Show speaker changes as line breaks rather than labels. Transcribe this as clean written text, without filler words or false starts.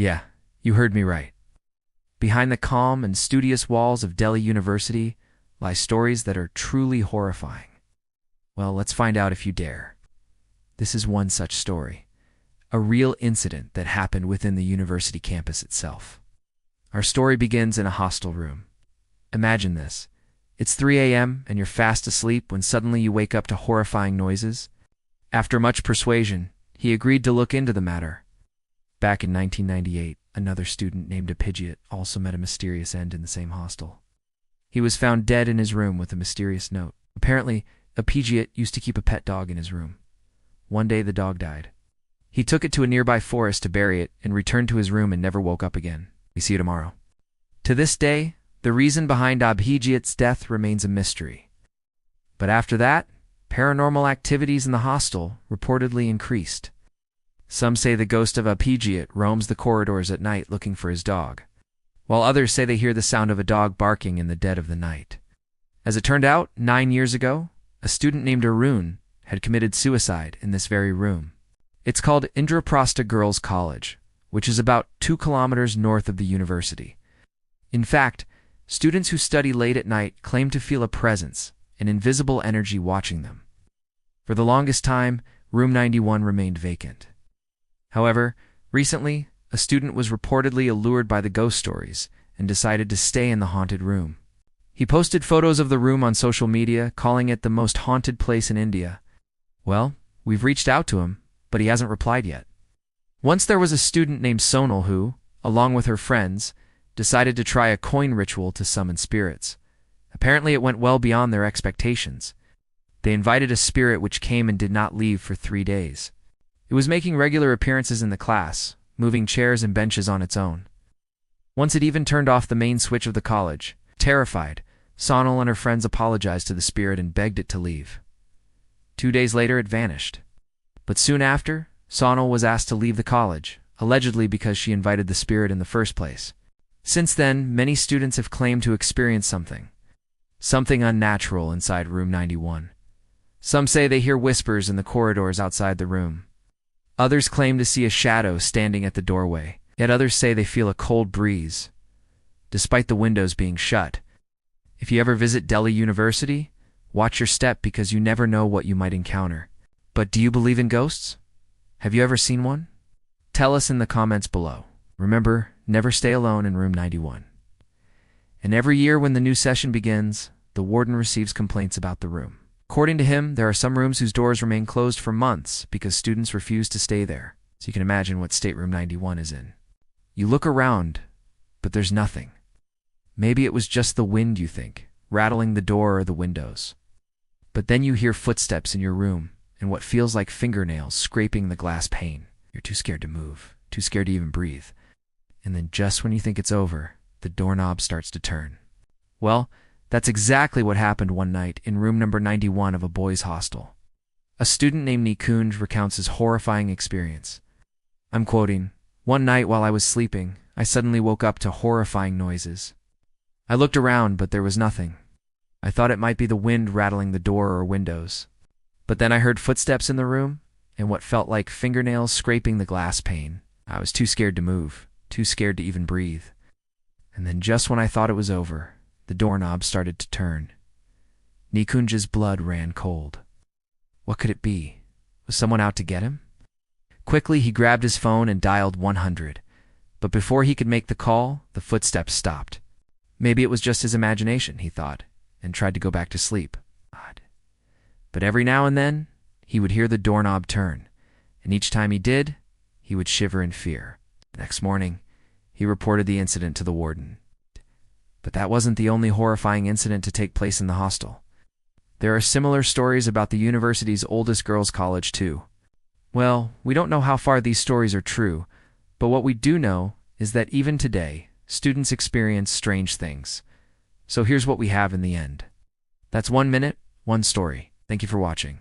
Yeah, you heard me right. Behind the calm and studious walls of Delhi University lie stories that are truly horrifying. Well, let's find out if you dare. This is one such story, a real incident that happened within the university campus itself. Our story begins in a hostel room. Imagine this. It's 3 a.m. and you're fast asleep when suddenly you wake up to horrifying noises. After much persuasion, he agreed to look into the matter. Back in 1998, another student named Appigiat also met a mysterious end in the same hostel. He was found dead in his room with a mysterious note. Apparently, Appigiat used to keep a pet dog in his room. One day the dog died. He took it to a nearby forest to bury it and returned to his room and never woke up again. We see you tomorrow. To this day, the reason behind Appigiat's death remains a mystery. But after that, paranormal activities in the hostel reportedly increased. Some say the ghost of Appigiat roams the corridors at night looking for his dog, while others say they hear the sound of a dog barking in the dead of the night. As it turned out, 9 years ago, a student named Arun had committed suicide in this very room. It's called Indraprastha Girls' College, which is about 2 kilometers north of the university. In fact, students who study late at night claim to feel a presence, an invisible energy watching them. For the longest time, room 91 remained vacant. However, recently, a student was reportedly allured by the ghost stories and decided to stay in the haunted room. He posted photos of the room on social media, calling it the most haunted place in India. Well, we've reached out to him, but he hasn't replied yet. Once there was a student named Sonal who, along with her friends, decided to try a coin ritual to summon spirits. Apparently it went well beyond their expectations. They invited a spirit which came and did not leave for 3 days. It was making regular appearances in the class, moving chairs and benches on its own. Once it even turned off the main switch of the college. Terrified, Sonal and her friends apologized to the spirit and begged it to leave. 2 days later it vanished. But soon after, Sonal was asked to leave the college, allegedly because she invited the spirit in the first place. Since then, many students have claimed to experience something unnatural inside room 91. Some say they hear whispers in the corridors outside the room. Others claim to see a shadow standing at the doorway, yet others say they feel a cold breeze, despite the windows being shut. If you ever visit Delhi University, watch your step because you never know what you might encounter. But do you believe in ghosts? Have you ever seen one? Tell us in the comments below. Remember, never stay alone in room 91. And every year when the new session begins, the warden receives complaints about the room. According to him, there are some rooms whose doors remain closed for months because students refuse to stay there. So you can imagine what state room 91 is in. You look around, but there's nothing. Maybe it was just the wind, you think, rattling the door or the windows. But then you hear footsteps in your room and what feels like fingernails scraping the glass pane. You're too scared to move, too scared to even breathe. And then just when you think it's over, the doorknob starts to turn. Well, that's exactly what happened one night in room number 91 of a boys' hostel. A student named Nikunj recounts his horrifying experience. I'm quoting, "One night while I was sleeping, I suddenly woke up to horrifying noises. I looked around, but there was nothing. I thought it might be the wind rattling the door or windows. But then I heard footsteps in the room, and what felt like fingernails scraping the glass pane. I was too scared to move, too scared to even breathe. And then just when I thought it was over, the doorknob started to turn. Nikunj's blood ran cold. What could it be? Was someone out to get him? Quickly, he grabbed his phone and dialed 100. But before he could make the call, the footsteps stopped. Maybe it was just his imagination, he thought, and tried to go back to sleep. But every now and then, he would hear the doorknob turn, and each time he did, he would shiver in fear. The next morning, he reported the incident to the warden. But that wasn't the only horrifying incident to take place in the hostel. There are similar stories about the university's oldest girls' college, too. Well, we don't know how far these stories are true, but what we do know is that even today, students experience strange things. So here's what we have in the end. That's 1 minute, one story. Thank you for watching.